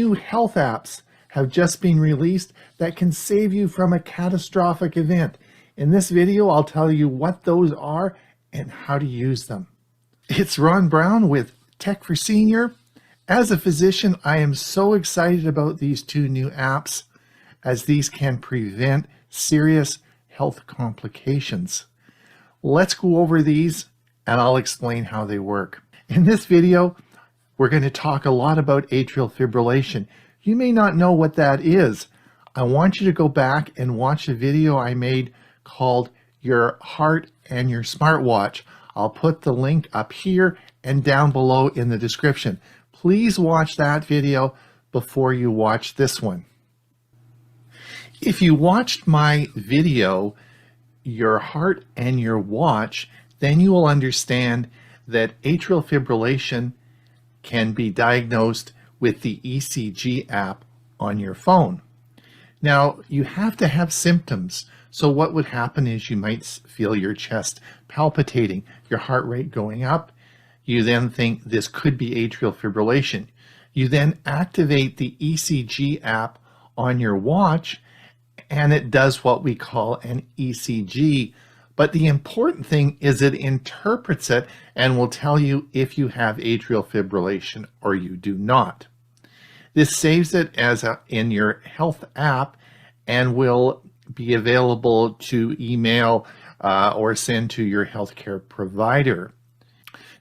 new health apps have just been released that can save you from a catastrophic event. In this video, I'll tell you what those are and how to use them. It's Ron Brown with Tech for Senior. As a physician, I am so excited about these two new apps, as these can prevent serious health complications. Let's go over these and I'll explain how they work. In this video, we're going to talk a lot about atrial fibrillation. You may not know what that is. I want you to go back and watch a video I made called Your Heart and Your Smartwatch. I'll put the link up here and down below in the description. Please watch that video before you watch this one. If you watched my video, Your Heart and Your Watch, then you will understand that atrial fibrillation can be diagnosed with the ECG app on your phone. Now, you have to have symptoms. So what would happen is you might feel your chest palpitating, your heart rate going up. You then think this could be atrial fibrillation. You then activate the ECG app on your watch, and it does what we call an ECG. But the important thing is it interprets it and will tell you if you have atrial fibrillation or you do not. This saves it in your health app and will be available to email or send to your healthcare provider.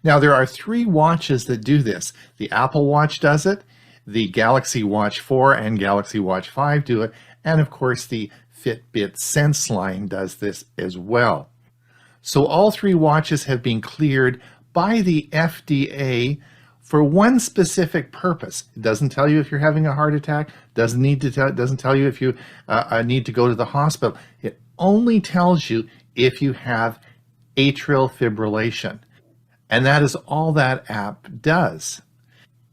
Now, there are 3 watches that do this. The Apple Watch does it, the Galaxy Watch 4 and Galaxy Watch 5 do it, and of course the Fitbit Sense line does this as well. So all 3 watches have been cleared by the FDA for one specific purpose. It doesn't tell you if you're having a heart attack, doesn't tell you if you need to go to the hospital. It only tells you if you have atrial fibrillation. And that is all that app does.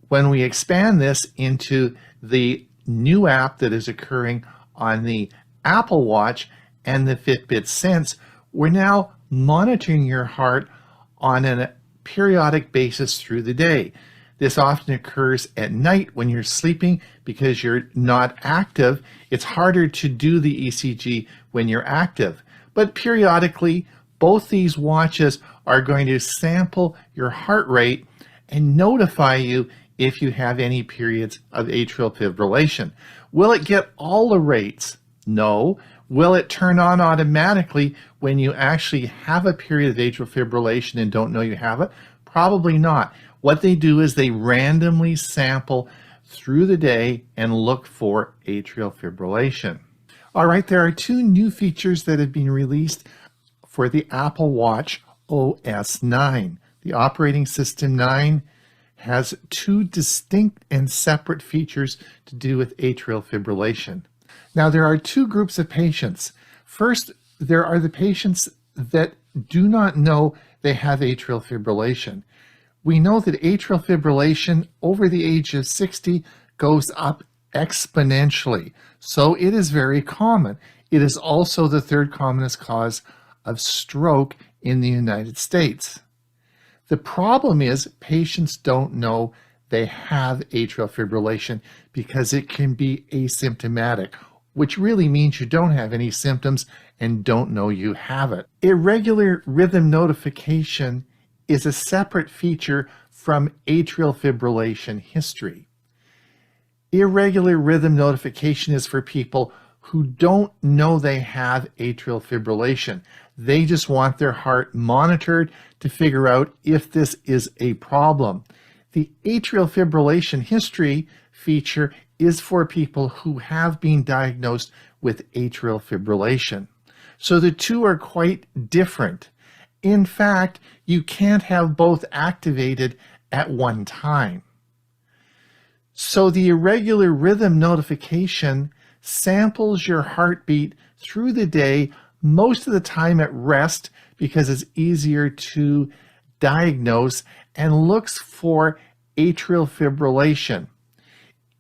When we expand this into the new app that is occurring on the Apple Watch and the Fitbit Sense, we're now monitoring your heart on a periodic basis through the day. This often occurs at night when you're sleeping because you're not active. It's harder to do the ECG when you're active. But periodically, both these watches are going to sample your heart rate and notify you if you have any periods of atrial fibrillation. Will it get all the rates? No. Will it turn on automatically when you actually have a period of atrial fibrillation and don't know you have it? Probably not. What they do is they randomly sample through the day and look for atrial fibrillation. All right, there are 2 new features that have been released for the Apple Watch OS 9. The operating system 9 has 2 distinct and separate features to do with atrial fibrillation. Now, there are 2 groups of patients. First, there are the patients that do not know they have atrial fibrillation. We know that atrial fibrillation over the age of 60 goes up exponentially, so it is very common. It is also the 3rd commonest cause of stroke in the United States. The problem is patients don't know they have atrial fibrillation because it can be asymptomatic, which really means you don't have any symptoms and don't know you have it. Irregular rhythm notification is a separate feature from atrial fibrillation history. Irregular rhythm notification is for people who don't know they have atrial fibrillation. They just want their heart monitored to figure out if this is a problem. The atrial fibrillation history feature is for people who have been diagnosed with atrial fibrillation. So the 2 are quite different. In fact, you can't have both activated at one time. So the irregular rhythm notification samples your heartbeat through the day, most of the time at rest because it's easier to diagnose, and looks for atrial fibrillation.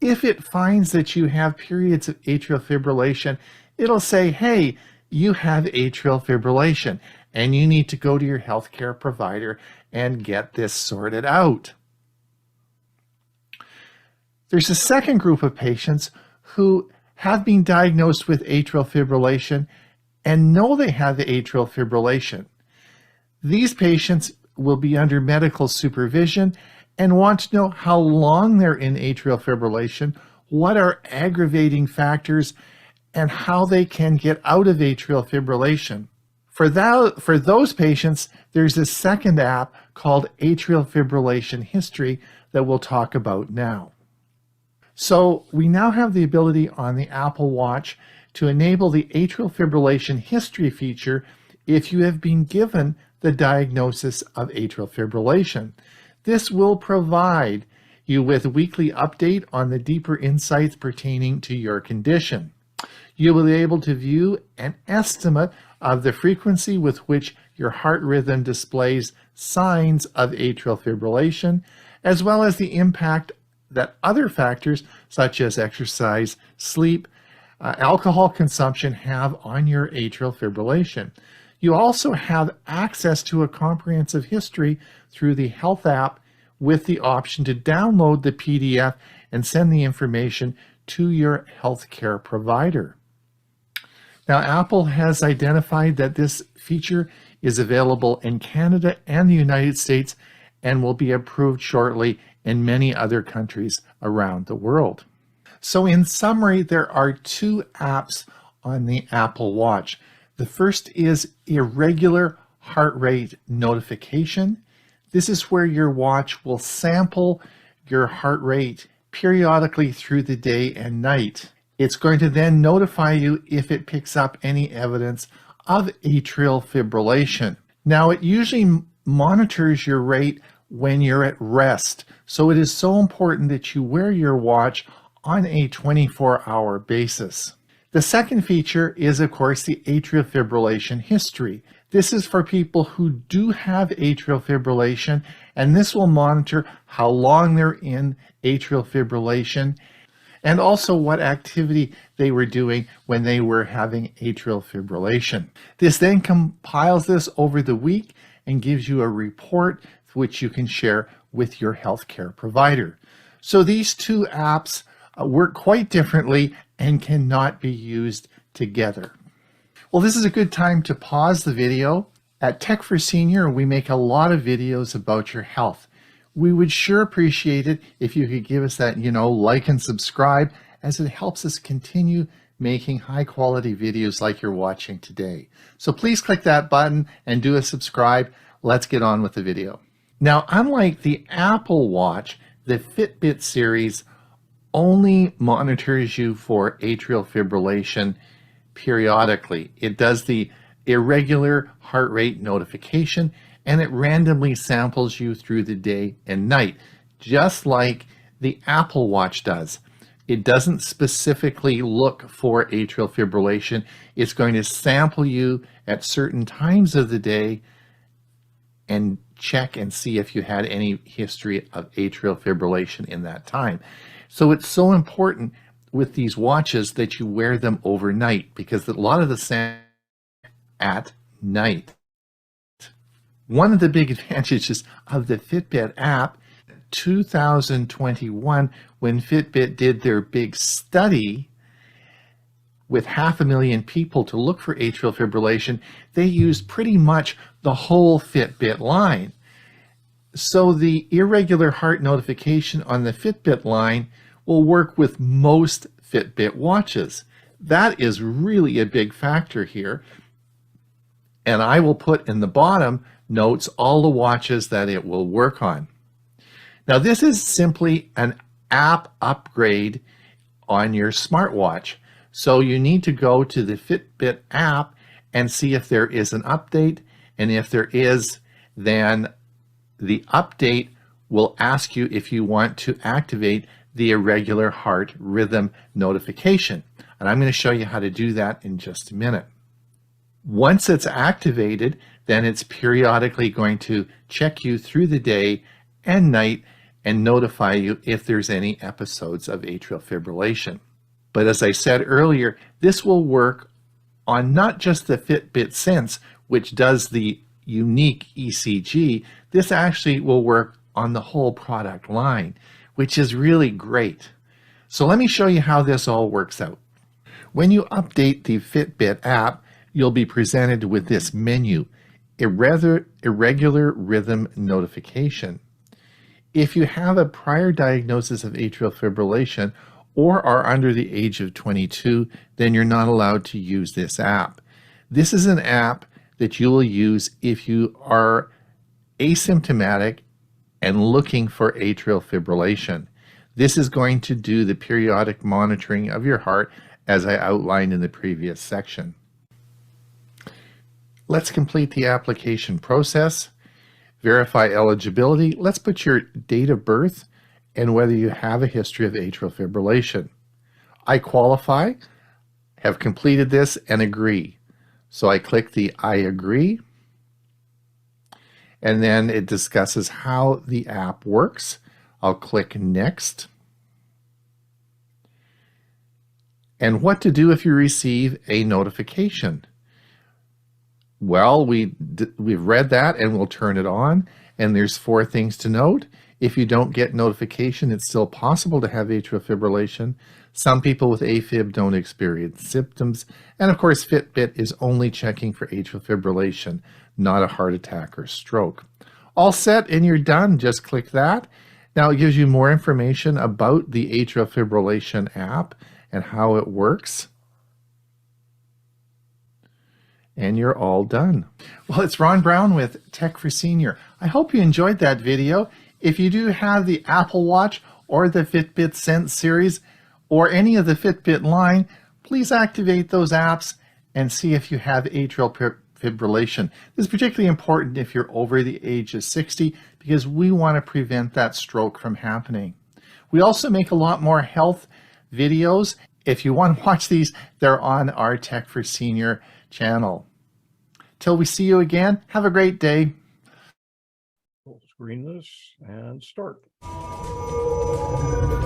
If it finds that you have periods of atrial fibrillation, it'll say, hey, you have atrial fibrillation and you need to go to your healthcare provider and get this sorted out. There's a second group of patients who have been diagnosed with atrial fibrillation and know they have the atrial fibrillation. These patients will be under medical supervision and want to know how long they're in atrial fibrillation, what are aggravating factors, and how they can get out of atrial fibrillation. For those patients, there's a second app called Atrial Fibrillation History that we'll talk about now. So we now have the ability on the Apple Watch to enable the atrial fibrillation history feature if you have been given the diagnosis of atrial fibrillation. This will provide you with a weekly update on the deeper insights pertaining to your condition. You will be able to view an estimate of the frequency with which your heart rhythm displays signs of atrial fibrillation, as well as the impact that other factors such as exercise, sleep, alcohol consumption have on your atrial fibrillation. You also have access to a comprehensive history through the Health app with the option to download the PDF and send the information to your healthcare provider. Now, Apple has identified that this feature is available in Canada and the United States and will be approved shortly in many other countries around the world. So in summary, there are two apps on the Apple Watch. The first is irregular heart rate notification. This is where your watch will sample your heart rate periodically through the day and night. It's going to then notify you if it picks up any evidence of atrial fibrillation. Now, it usually monitors your rate when you're at rest, so it is so important that you wear your watch on a 24-hour basis. The second feature is, of course, the atrial fibrillation history. This is for people who do have atrial fibrillation, and this will monitor how long they're in atrial fibrillation and also what activity they were doing when they were having atrial fibrillation. This then compiles this over the week and gives you a report which you can share with your healthcare provider. So these two apps work quite differently and cannot be used together. Well, this is a good time to pause the video. At Tech for Senior, we make a lot of videos about your health. We would sure appreciate it if you could give us that, like and subscribe, as it helps us continue making high quality videos like you're watching today. So please click that button and do a subscribe. Let's get on with the video. Now, unlike the Apple Watch, the Fitbit series only monitors you for atrial fibrillation periodically. It does the irregular heart rate notification, and it randomly samples you through the day and night, just like the Apple Watch does. It doesn't specifically look for atrial fibrillation. It's going to sample you at certain times of the day and check and see if you had any history of atrial fibrillation in that time. So it's so important with these watches that you wear them overnight, because a lot of the sampling at night. One of the big advantages of the Fitbit app, 2021, when Fitbit did their big study with 500,000 people to look for atrial fibrillation, they used pretty much the whole Fitbit line. So the irregular heart notification on the Fitbit line will work with most Fitbit watches. That is really a big factor here. And I will put in the bottom notes all the watches that it will work on. Now, this is simply an app upgrade on your smartwatch. So you need to go to the Fitbit app and see if there is an update. And if there is, then the update will ask you if you want to activate the irregular heart rhythm notification. And I'm going to show you how to do that in just a minute. Once it's activated, then it's periodically going to check you through the day and night and notify you if there's any episodes of atrial fibrillation. But as I said earlier, this will work on not just the Fitbit Sense, which does the unique ECG. This actually will work on the whole product line, which is really great. So let me show you how this all works out. When you update the Fitbit app, you'll be presented with this menu, irregular rhythm notification. If you have a prior diagnosis of atrial fibrillation or are under the age of 22, then you're not allowed to use this app. This is an app that you will use if you are asymptomatic and looking for atrial fibrillation. This is going to do the periodic monitoring of your heart as I outlined in the previous section. Let's complete the application process. Verify eligibility. Let's put your date of birth and whether you have a history of atrial fibrillation. I qualify, have completed this, and agree. So I click the I agree, and then it discusses how the app works. I'll click next. And what to do if you receive a notification. Well, we've read that and we'll turn it on, and there's 4 things to note. If you don't get notification, it's still possible to have atrial fibrillation. Some people with AFib don't experience symptoms, and of course Fitbit is only checking for atrial fibrillation, not a heart attack or stroke. All set and you're done. Just click that. Now it gives you more information about the atrial fibrillation app and how it works. And you're all done. Well, it's Ron Brown with Tech for Senior. I hope you enjoyed that video. If you do have the Apple Watch or the Fitbit Sense series or any of the Fitbit line, please activate those apps and see if you have atrial fibrillation. This is particularly important if you're over the age of 60 because we want to prevent that stroke from happening. We also make a lot more health videos. If you want to watch these, they're on our Tech for Senior channel. Till we see you again, have a great day. We'll screen this and start.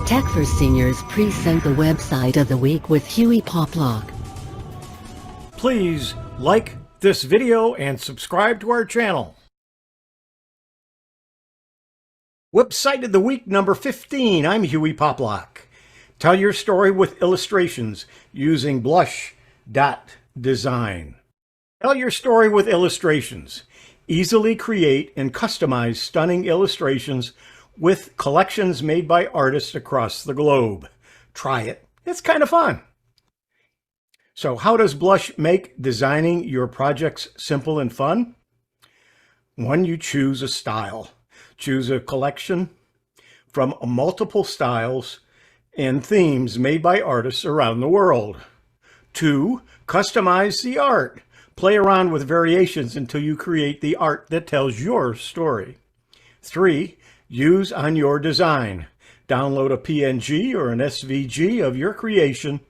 Tech for Seniors present the website of the week with Hewie Poplock. Please like this video and subscribe to our channel. Website of the week number 15. I'm Hewie Poplock. Tell your story with illustrations using Blush.Design. Tell your story with illustrations. Easily create and customize stunning illustrations with collections made by artists across the globe. Try it. It's kind of fun. So how does Blush make designing your projects simple and fun? 1, you choose a style. Choose a collection from multiple styles and themes made by artists around the world. 2, customize the art. Play around with variations until you create the art that tells your story. 3, use on your design. Download a PNG or an SVG of your creation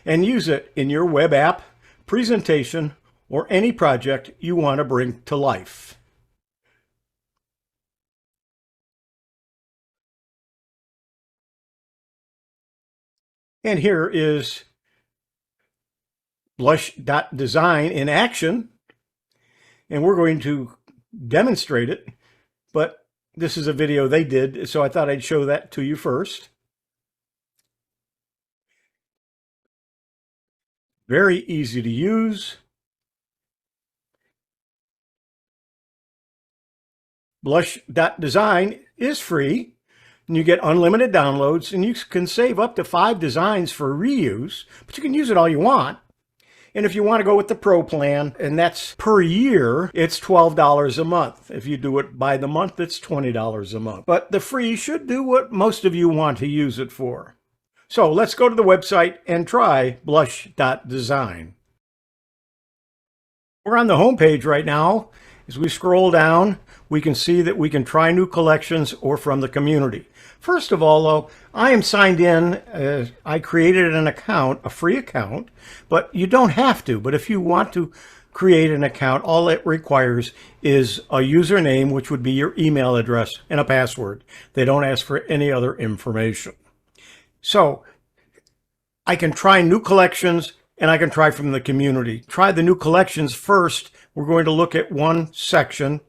and use it in your web app, presentation, or any project you want to bring to life. And here is Blush.Design in action, and we're going to demonstrate it, but this is a video they did, so I thought I'd show that to you first. Very easy to use. Blush.Design is free, and you get unlimited downloads, and you can save up to 5 designs for reuse, but you can use it all you want. And if you want to go with the Pro plan, and that's per year, it's $12 a month. If you do it by the month, it's $20 a month. But the free should do what most of you want to use it for. So let's go to the website and try Blush.Design. We're on the home page right now. As we scroll down, we can see that we can try new collections or from the community. First of all, though, I am signed in. I created an account, a free account, but you don't have to. But if you want to create an account, all it requires is a username, which would be your email address, and a password. They don't ask for any other information. So I can try new collections and I can try from the community. Try the new collections first. We're going to look at one section.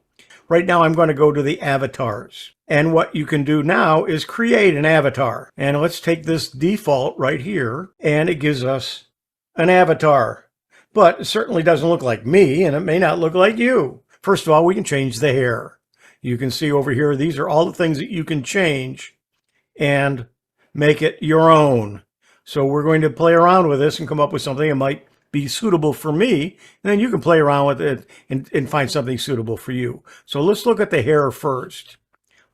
Right now I'm going to go to the avatars. And what you can do now is create an avatar. And let's take this default right here, and it gives us an avatar. But it certainly doesn't look like me, and it may not look like you. First of all, we can change the hair. You can see over here, these are all the things that you can change and make it your own. So we're going to play around with this and come up with something that might be suitable for me. And then you can play around with it and find something suitable for you. So let's look at the hair first.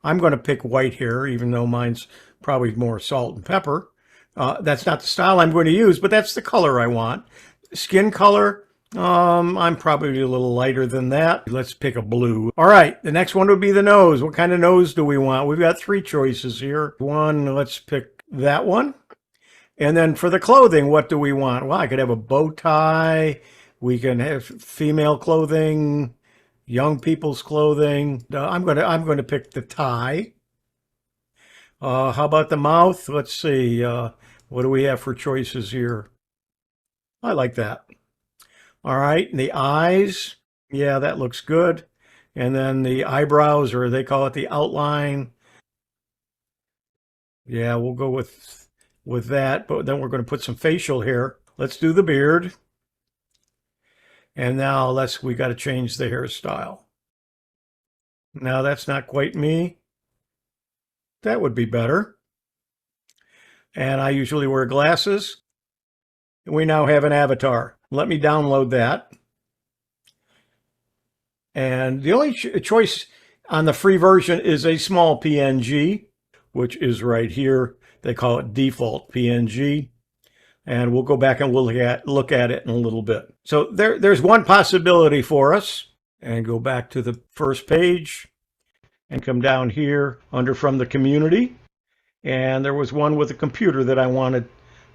I'm going to pick white hair, even though mine's probably more salt and pepper. That's not the style I'm going to use, but that's the color I want. Skin color, I'm probably a little lighter than that. Let's pick a blue. All right, the next one would be the nose. What kind of nose do we want? We've got 3 choices here. One, let's pick that one. And then for the clothing, what do we want? Well, I could have a bow tie. We can have female clothing, young people's clothing. I'm going to pick the tie. How about the mouth? Let's see. What do we have for choices here? I like that. All right, and the eyes. Yeah, that looks good. And then the eyebrows, or they call it the outline. Yeah, we'll go with that, but then we're going to put some facial hair. Let's do the beard. And now we got to change the hairstyle. Now that's not quite me. That would be better. And I usually wear glasses. We now have an avatar. Let me download that. And the only choice on the free version is a small PNG, which is right here. They call it default PNG. And we'll go back and we'll look at it in a little bit. So there's one possibility for us. And go back to the first page and come down here under from the community. And there was one with a computer that I wanted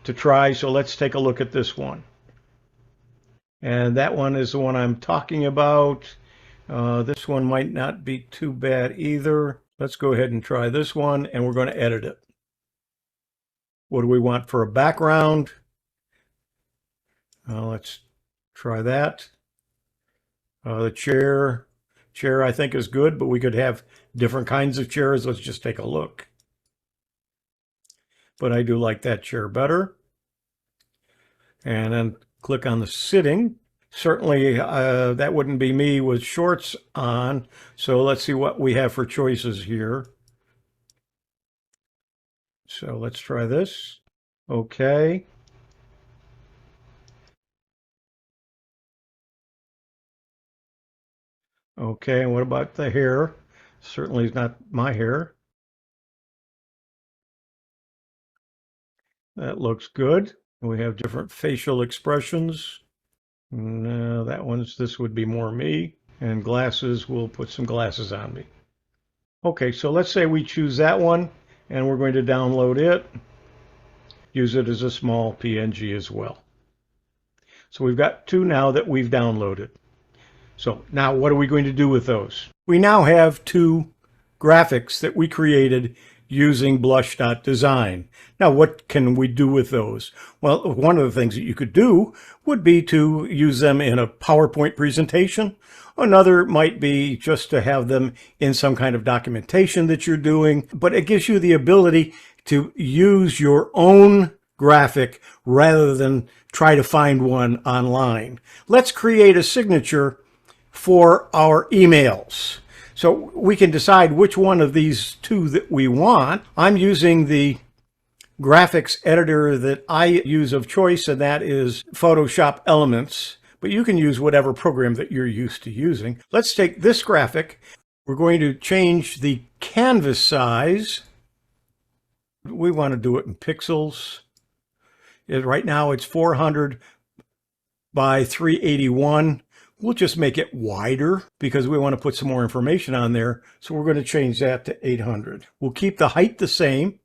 to try. So let's take a look at this one. And that one is the one I'm talking about. This one might not be too bad either. Let's go ahead and try this one, and we're going to edit it. What do we want for a background? Let's try that. The chair I think is good, but we could have different kinds of chairs. Let's just take a look. But I do like that chair better. And then click on the sitting. Certainly that wouldn't be me with shorts on. So let's see what we have for choices here. So let's try this. Okay. Okay, and what about the hair? Certainly is not my hair. That looks good. We have different facial expressions. No, this would be more me. And glasses, we'll put some glasses on me. Okay, so let's say we choose that one, and we're going to download it. Use it as a small PNG as well. So we've got 2 now that we've downloaded. So now what are we going to do with those? We now have 2 graphics that we created using blush.design. Now, what can we do with those? Well, one of the things that you could do would be to use them in a PowerPoint presentation. Another might be just to have them in some kind of documentation that you're doing, but it gives you the ability to use your own graphic rather than try to find one online. Let's create a signature for our emails. So we can decide which one of these 2 that we want. I'm using the graphics editor that I use of choice, and that is Photoshop Elements. But you can use whatever program that you're used to using. Let's take this graphic. We're going to change the canvas size. We want to do it in pixels. Right now it's 400 by 381. We'll just make it wider because we want to put some more information on there. So we're going to change that to 800. We'll keep the height the same,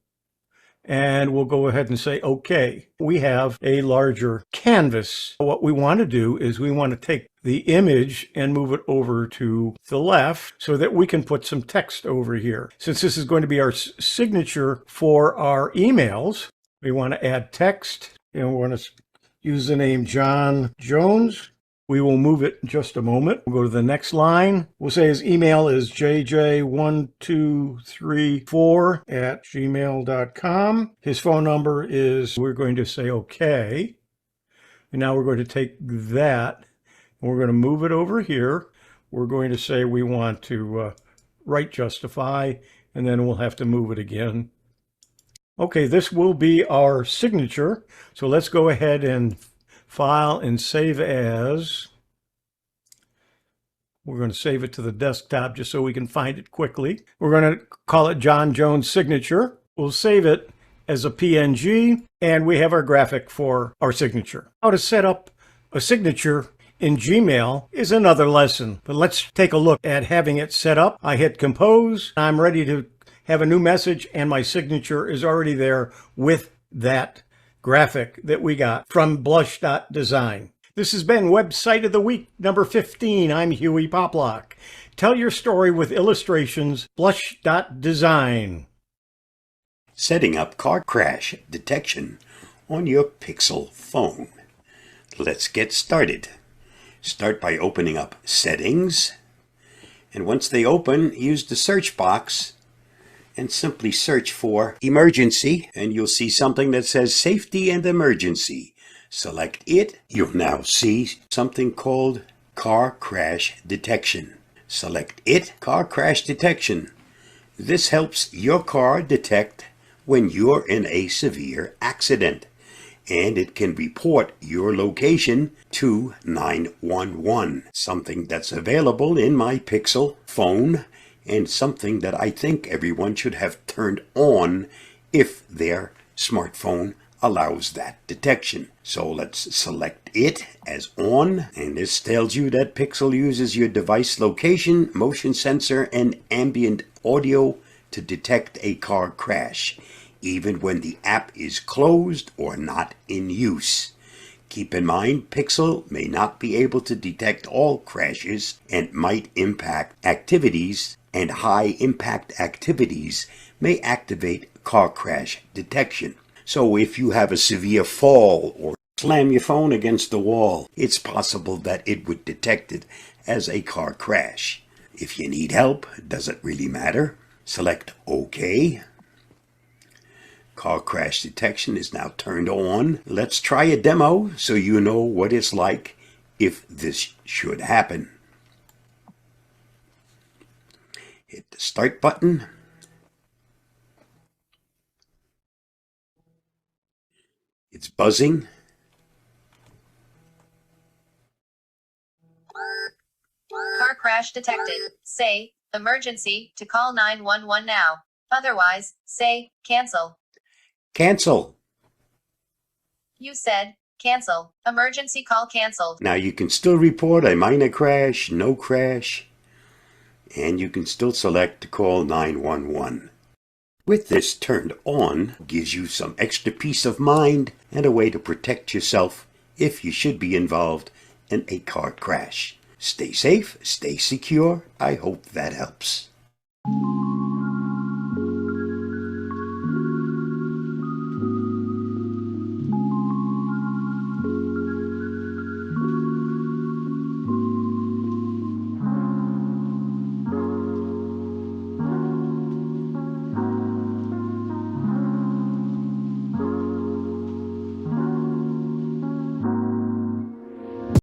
and we'll go ahead and say, okay, we have a larger canvas. What we want to do is we want to take the image and move it over to the left so that we can put some text over here. Since this is going to be our signature for our emails, we want to add text, and we want to use the name John Jones. We will move it in just a moment. We'll go to the next line. We'll say his email is jj1234@gmail.com. His phone number is, we're going to say okay. And now we're going to take that and we're going to move it over here. We're going to say we want to write justify, and then we'll have to move it again. Okay, this will be our signature. So let's go ahead and file and save as. We're going to save it to the desktop just so we can find it quickly. We're going to call it John Jones Signature. We'll save it as a PNG, and we have our graphic for our signature. How to set up a signature in Gmail is another lesson, but let's take a look at having it set up. I hit compose. I'm ready to have a new message, and my signature is already there with that graphic that we got from blush.design. This has been Website of the Week number 15. I'm Hewie Poplock. Tell your story with illustrations, blush.design. Setting up car crash detection on your Pixel phone. Let's get started. Start by opening up Settings, and once they open, use the search box and simply search for Emergency, and you'll see something that says Safety and Emergency. Select it. You'll now see something called Car Crash Detection. Select it, Car Crash Detection. This helps your car detect when you're in a severe accident, and it can report your location to 911, something that's available in my Pixel phone and something that I think everyone should have turned on if their smartphone allows that detection. So let's select it as on, and this tells you that Pixel uses your device location, motion sensor, and ambient audio to detect a car crash, even when the app is closed or not in use. Keep in mind, Pixel may not be able to detect all crashes and might impact activities, and high impact activities may activate car crash detection. So if you have a severe fall or slam your phone against the wall, it's possible that it would detect it as a car crash. If you need help, does it really matter? Select OK. Car crash detection is now turned on. Let's try a demo so you know what it's like if this should happen. Hit the start button. It's buzzing. Car crash detected. Say, emergency, to call 911 now. Otherwise, say, cancel. Cancel. You said, cancel. Emergency call canceled. Now you can still report a minor crash, no crash, and you can still select to call 911. With this turned on, gives you some extra peace of mind and a way to protect yourself if you should be involved in a car crash. Stay safe, stay secure. I hope that helps.